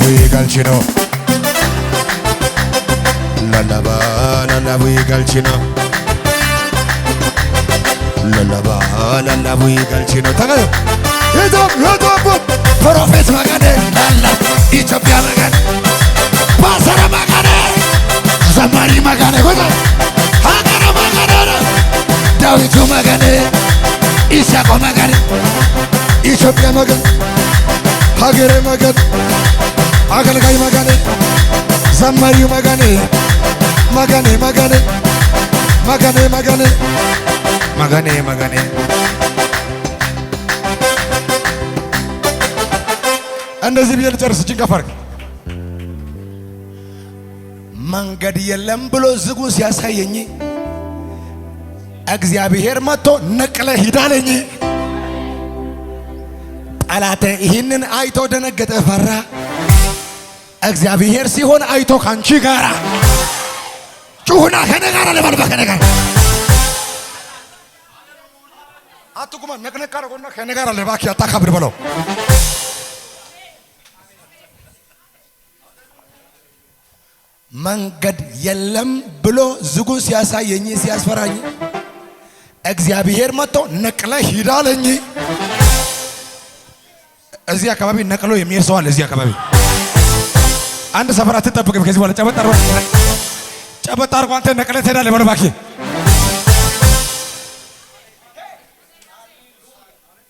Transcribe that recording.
bu'ii galchino lallabaa bu'ii galchino lallabaa bu'ii galchino tagayo የኢትዮጵያ ፕሮፌት መቀኔ ላላ ኢትዮጵያ መቀኔ ባሰረ መቀኔ ዘማሪ መቀኔ ሀገረ መቀኔ ዳዊቱ መቀኔ ኢሳቆ መቀኔ ኢትዮጵያ መቀኔ ሀገረ መቀኔ አገልጋይ መቀኔ ዘማሪው መቀኔ መቀኔ መቀኔ መቀኔ መቀኔ መቀኔ መቀኔ እንደዚህ ብዬ ልጨርስ ጭንቀፈርክ መንገድ የለም ብሎ ዝጉ ሲያሳየኝ እግዚአብሔር መጥቶ ነቅለ ሂዳለኝ። ጠላቴ ይህንን አይቶ ደነገጠ ፈራ። እግዚአብሔር ሲሆን አይቶ ካንቺ ጋራ ጩሁና ከኔ ጋራ ለማልባ ከኔ ጋራ አትቁማ ነቅነቅ አድርጎና ከኔ ጋራ ለባኪ አታካብድ በለው። መንገድ የለም ብሎ ዝጉ ሲያሳየኝ ሲያስፈራኝ እግዚአብሔር መጥቶ ነቅለ ሂዳለኝ። እዚህ አካባቢ ነቅሎ የሚሄድ ሰው አለ። እዚህ አካባቢ አንድ ሰፈር አትጠብቅም። ከዚህ በኋላ ጨበጥ አድርጎ አንተ ነቅለ ትሄዳለህ።